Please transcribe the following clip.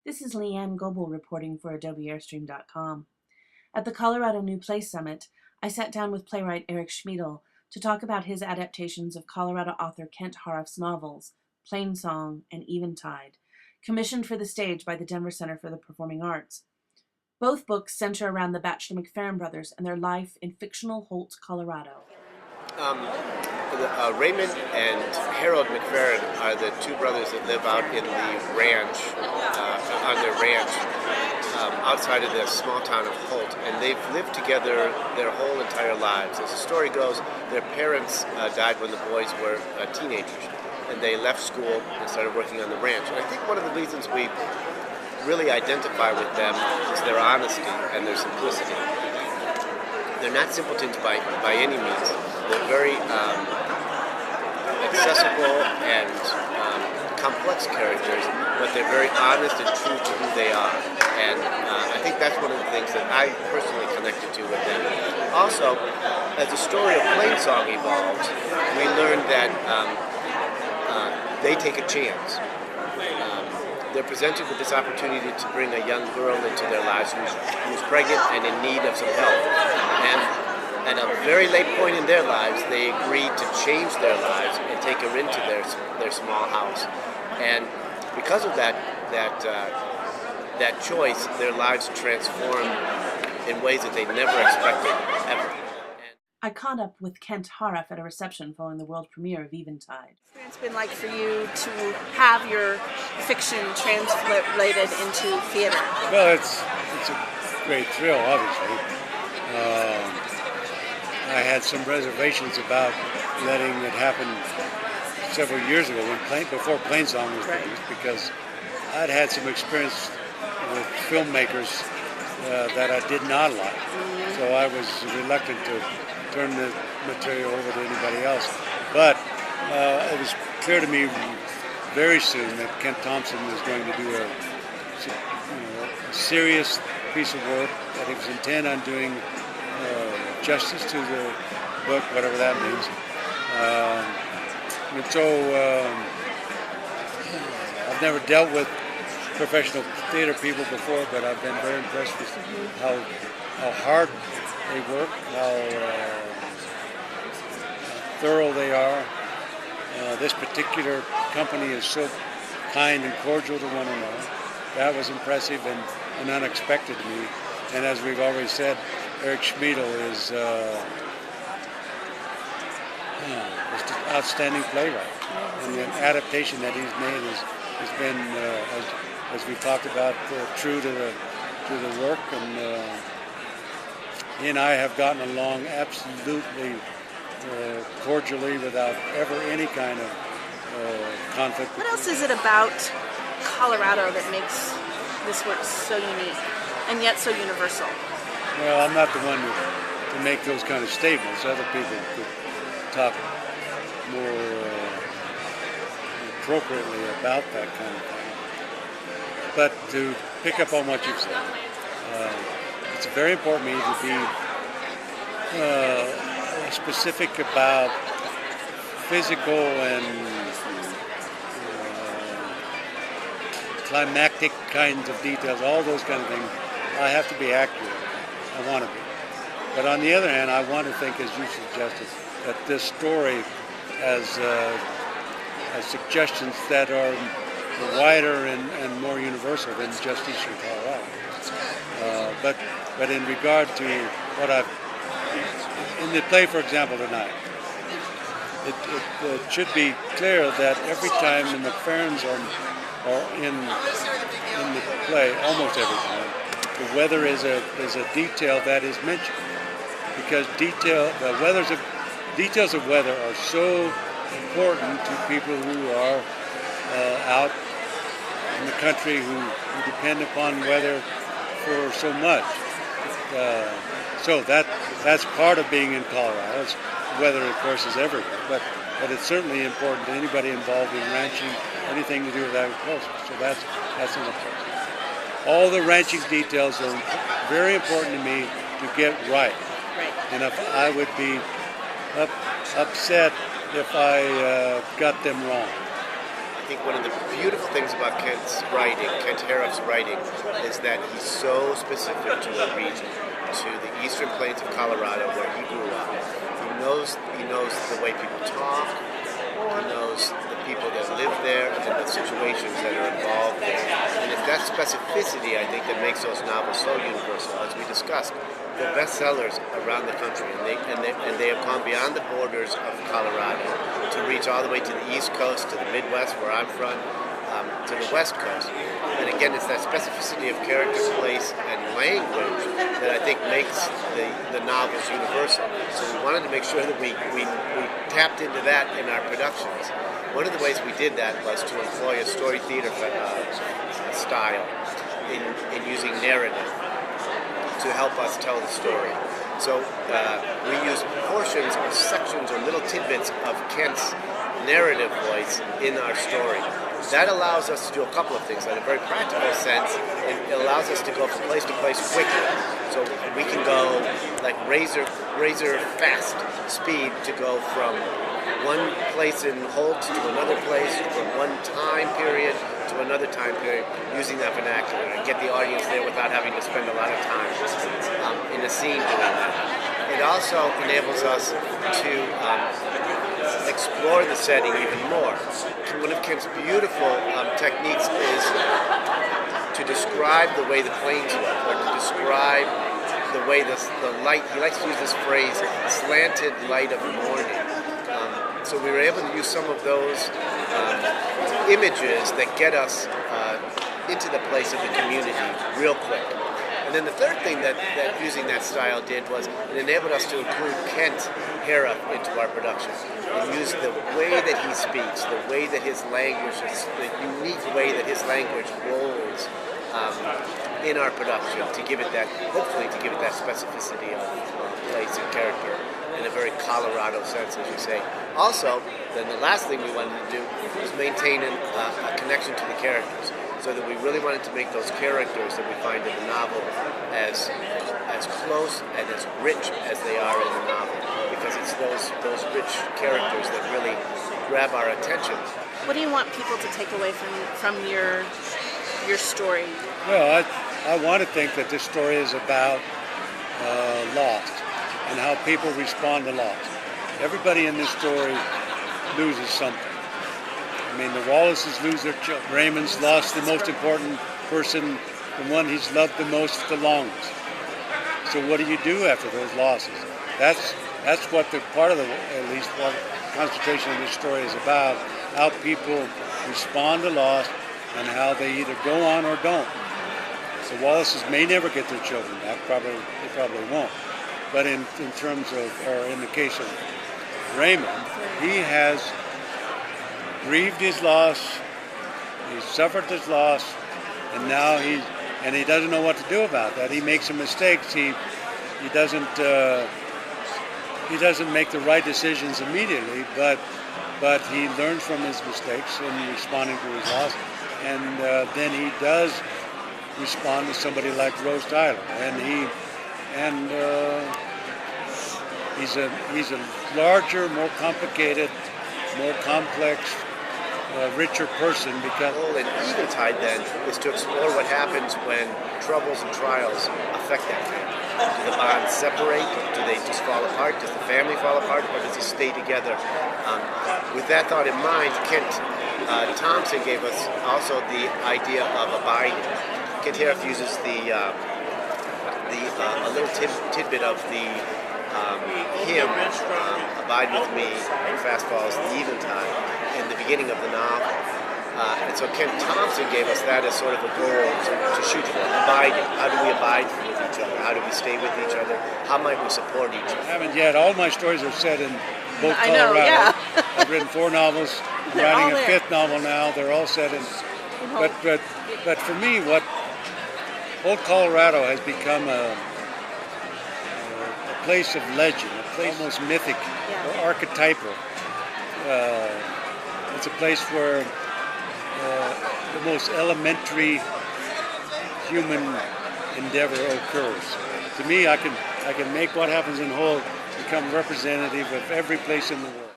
This is Leanne Goebel reporting for AdobeAirstream.com. At the Colorado New Play Summit, I sat down with playwright Eric Schmeidel to talk about his adaptations of Colorado author Kent Haruf's novels, Plainsong and Eventide, commissioned for the stage by the Denver Center for the Performing Arts. Both books center around the Batchelor McFerrin brothers and their life in fictional Holt, Colorado. Raymond and Harold McFerrin are the two brothers that live out in the ranch, on their ranch, outside of the small town of Holt, and they've lived together their whole entire lives. As the story goes, their parents died when the boys were teenagers, and they left school and started working on the ranch. And I think one of the reasons we really identify with them is their honesty and their simplicity. They're not simpletons by any means. They're very accessible and complex characters, but they're very honest and true to who they are. And I think that's one of the things that I personally connected to with them. Also, as the story of Plainsong evolved, we learned that they take a chance. They're presented with this opportunity to bring a young girl into their lives who's pregnant and in need of some help. And at a very late point in their lives, they agreed to change their lives and take her into their small house. And because of that choice, their lives transformed in ways that they never expected, ever. I caught up with Kent Haruf at a reception following the world premiere of Eventide. What's it been like for you to have your fiction translated into theater? Well, it's a great thrill, obviously. I had some reservations about letting it happen several years ago, before Plainsong was released, because I'd had some experience with filmmakers that I did not like. So I was reluctant to turn the material over to anybody else. But it was clear to me very soon that Kent Thompson was going to do a serious piece of work, that he was intent on doing justice to the book, whatever that means. And so I've never dealt with professional theater people before, but I've been very impressed with how hard they work, how thorough they are. This particular company is so kind and cordial to one another. That was impressive and unexpected to me. And as we've always said, Eric Schmeidel is just an outstanding playwright. And the adaptation that he's made has been, as we talked about, true to the work. And he and I have gotten along absolutely cordially without ever any kind of conflict. What else is it about Colorado that makes this work so unique and yet so universal? Well, I'm not the one to make those kind of statements. Other people could talk more appropriately about that kind of thing. But to pick up on what you've said, it's very important to me to be specific about physical and climactic kinds of details, all those kind of things. I have to be accurate. I want to be. But on the other hand, I want to think, as you suggested, that this story has suggestions that are wider and more universal than just Eastern Colorado. But in regard to what in the play, for example, tonight, it should be clear that every time the McFerrins are in the play, almost every time, the weather is a detail that is mentioned, because details of weather are so important to people who are out in the country who depend upon weather for so much. So that's part of being in Colorado. Weather, of course, is everywhere, but it's certainly important to anybody involved in ranching, anything to do with agriculture. So that's an important. All the ranching details are very important to me to get right. And if I would be upset if I got them wrong. think one of the beautiful things about Kent Haruf's writing, is that he's so specific to the region, to the eastern plains of Colorado where he grew up. He knows the way people talk. He knows the people that live there and the situations that are involved there. And it's that specificity, I think, that makes those novels so universal. As we discussed, they're bestsellers around the country, and they have gone beyond the borders of Colorado to reach all the way to the East Coast, to the Midwest, where I'm from, to the West Coast. And again, it's that specificity of character, place, and language that I think makes the novels universal. So we wanted to make sure that we tapped into that in our productions. One of the ways we did that was to employ a story theater style in using narrative to help us tell the story. So we use portions or sections or little tidbits of Kent's narrative voice in our story. That allows us to do a couple of things. In a very practical sense, it allows us to go from place to place quickly. So we can go like razor fast speed to go from one place in Holt to another place, from one time period to another time period, using that vernacular and get the audience there without having to spend a lot of time in a scene doing that. It also enables us to explore the setting even more. One of Kent's beautiful techniques is to describe the way the plains look, or to describe the way the light, he likes to use this phrase, slanted light of the morning. So we were able to use some of those images that get us into the place of the community real quick. And then the third thing that using that style did was it enabled us to include Kent Haruf into our production and use the way that he speaks, the way that his language is, the unique way that his language rolls in our production to give it that, hopefully to give it that specificity of place and character in a very Colorado sense, as you say. Also, then the last thing we wanted to do was maintain a connection to the characters, so that we really wanted to make those characters that we find in the novel as close and as rich as they are in the novel, because it's those rich characters that really grab our attention. What do you want people to take away from your story? Well, I want to think that this story is about loss and how people respond to loss. Everybody in this story loses something. I mean, the Wallaces lose their children. Raymond's lost the most important person, the one he's loved the most, the longest. So what do you do after those losses? That's what the part of the, at least what concentration of this story is about, how people respond to loss and how they either go on or don't. The Wallaces may never get their children back, they probably won't. But in terms of, or in the case of Raymond, he has grieved his loss, he's suffered his loss, and now he doesn't know what to do about that. He makes some mistakes. He doesn't make the right decisions immediately, but he learns from his mistakes in responding to his loss, and then he does respond to somebody like Rose Tyler, and he's a larger, more complicated, more complex, richer person because. The goal in Eventide then is to explore what happens when troubles and trials affect that family. Do the bonds separate? Do they just fall apart? Does the family fall apart, or does it stay together? With that thought in mind, Kent Thompson gave us also the idea of abiding. Kent Haruf uses a little tidbit of the hymn, Abide With Me, Fast Falls the Eventide, in the beginning of the novel. And so Kent Thompson gave us that as sort of a goal to shoot for, abiding. How do we abide with each other? How do we stay with each other? How might we support each other? I haven't yet. All my stories are set in both I Colorado. know, yeah. I've written 4 novels. I'm They're all writing a there. 5th novel now. They're all set in. But for me, what Old Colorado has become a place of legend, a place almost mythic or archetypal. It's a place where the most elementary human endeavor occurs. To me, I can make what happens in Holt become representative of every place in the world.